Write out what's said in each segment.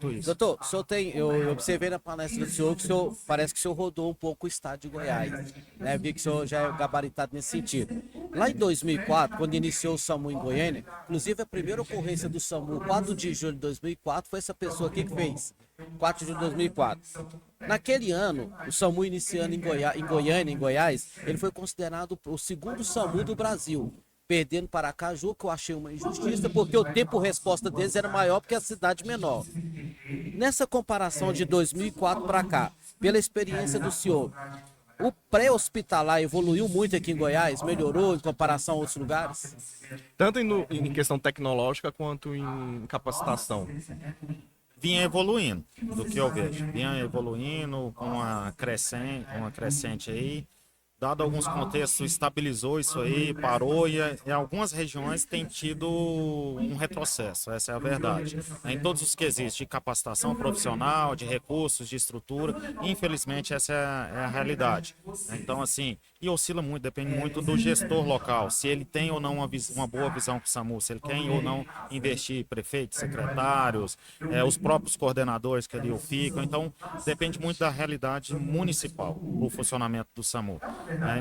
muito isso. Doutor, o senhor tem, eu observei na palestra do senhor que o senhor parece que o senhor rodou um pouco o estado de Goiás, né? Vi que o senhor já é gabaritado nesse sentido. Lá em 2004, quando iniciou o SAMU em Goiânia, inclusive a primeira ocorrência do SAMU, 4 de julho de 2004, foi essa pessoa aqui que fez. 4 de julho de 2004. Naquele ano, o SAMU iniciando em Goiânia, em Goiás, ele foi considerado o segundo SAMU do Brasil, perdendo para Aracaju, que eu achei uma injustiça, porque o tempo-resposta deles era maior porque a cidade menor. Nessa comparação de 2004 para cá, pela experiência do senhor, o pré-hospitalar evoluiu muito aqui em Goiás, melhorou em comparação a outros lugares? Tanto em questão tecnológica quanto em capacitação. Vinha evoluindo, do que eu vejo. Vinha evoluindo com uma crescente aí. Dado alguns contextos, estabilizou isso aí, parou e em algumas regiões tem tido um retrocesso, essa é a verdade. Em todos os quesitos de capacitação profissional, de recursos, de estrutura, infelizmente essa é a realidade. Então, assim, e oscila muito, depende muito do gestor local, se ele tem ou não uma boa visão com o SAMU, se ele quer ou não investir prefeitos, secretários, os próprios coordenadores que ali o ficam. Então, depende muito da realidade municipal, o funcionamento do SAMU.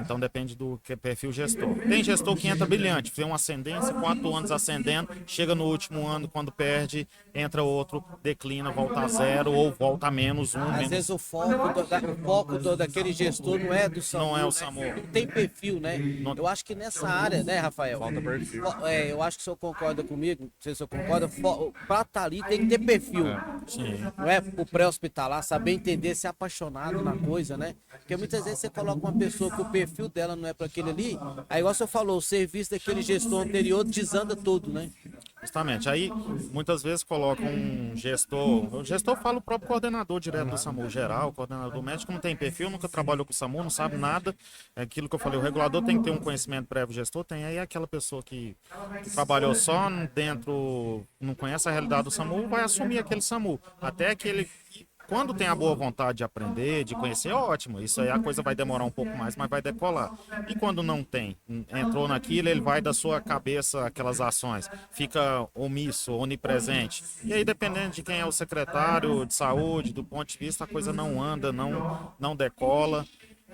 Então depende do perfil gestor. Tem gestor que entra brilhante, vê uma ascendência, 4 anos ascendendo, chega no último ano, quando perde, entra outro, declina, volta a zero ou volta a menos um. Às vezes o foco daquele gestor não é do SAMU. Não é o né? SAMU. Não tem perfil, né? Eu acho que nessa área, né, Rafael? Falta perfil. Eu acho que o senhor concorda comigo, não sei se o senhor concorda, pra estar ali tem que ter perfil. Sim. Não é o pré-hospitalar, saber entender, ser apaixonado na coisa, né? Porque muitas vezes você coloca uma pessoa que o perfil dela não é para aquele ali, aí igual o senhor falou, o serviço daquele gestor anterior desanda tudo, né? Justamente. Aí, muitas vezes coloca um gestor. O gestor fala o próprio coordenador direto do SAMU geral, o coordenador médico não tem perfil, nunca trabalhou com o SAMU, não sabe nada. É aquilo que eu falei, o regulador tem que ter um conhecimento prévio, o gestor tem. Aí aquela pessoa que trabalhou só dentro, não conhece a realidade do SAMU, vai assumir aquele SAMU. Até que ele. Quando tem a boa vontade de aprender, de conhecer, ótimo. Isso aí a coisa vai demorar um pouco mais, mas vai decolar. E quando não tem, entrou naquilo, ele vai da sua cabeça aquelas ações, fica omisso, onipresente. E aí, dependendo de quem é o secretário de saúde, do ponto de vista, a coisa não anda, não decola.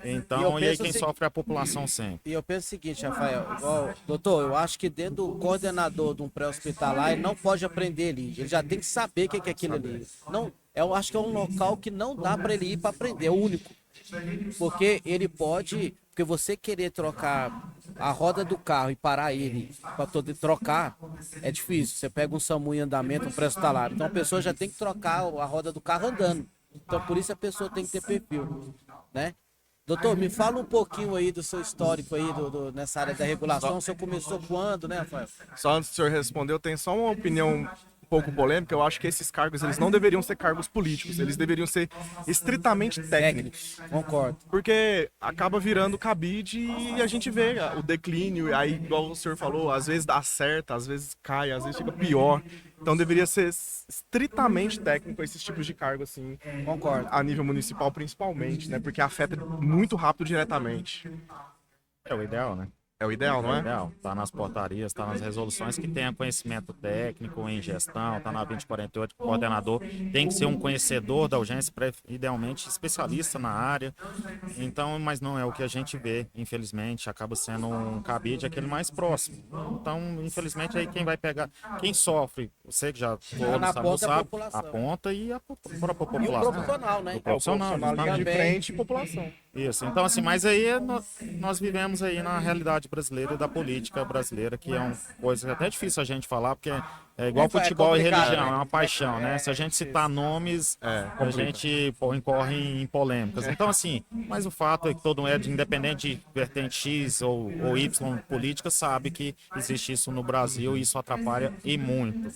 Então, e aí quem sofre é a população sempre. E eu penso o seguinte, Rafael, doutor, eu acho que dentro do coordenador de um pré-hospitalar, ele não pode aprender ali, ele já tem que saber o que é aquilo ali. Não, eu acho que é um local que não dá para ele ir para aprender, é o único. Porque ele pode, porque você querer trocar a roda do carro e parar ele para poder trocar, é difícil. Você pega um SAMU em andamento, um pré-hospitalar, então a pessoa já tem que trocar a roda do carro andando. Então por isso a pessoa tem que ter perfil, né? Doutor, me fala um pouquinho aí do seu histórico aí nessa área da regulação. O senhor começou quando, né, Rafael? Só antes do senhor responder, eu tenho só uma opinião um pouco polêmica. Eu acho que esses cargos, eles não deveriam ser cargos políticos, eles deveriam ser estritamente técnicos. Concordo. Porque acaba virando cabide e a gente vê o declínio, aí igual o senhor falou, às vezes dá certo, às vezes cai, às vezes fica pior. Então deveria ser estritamente técnico esses tipos de cargo, assim, Concordo. a nível municipal principalmente, né? Porque afeta muito rápido diretamente. É o ideal, né? É o ideal, não É o é? ideal. Tá nas portarias, tá nas resoluções que tenha conhecimento técnico em gestão, tá na 2048, o coordenador tem que ser um conhecedor da urgência, idealmente especialista na área. Então, mas não é o que a gente vê, infelizmente, acaba sendo um cabide aquele mais próximo. Então, infelizmente, aí quem vai pegar, quem sofre, você que já Na todo ponta é a sabe, população. aponta e a própria E o população. profissional, né? O profissional, linha de também. frente e população. isso, então assim, mas aí nós vivemos aí na realidade brasileira e da política brasileira, que é uma coisa até difícil a gente falar, porque é igual futebol e complicado, religião, né? é uma paixão, né? Se a gente citar nomes, a gente incorre em polêmicas. Então assim, mas o fato é que todo mundo, independente de vertente X ou Y política, sabe que existe isso no Brasil e isso atrapalha e muito.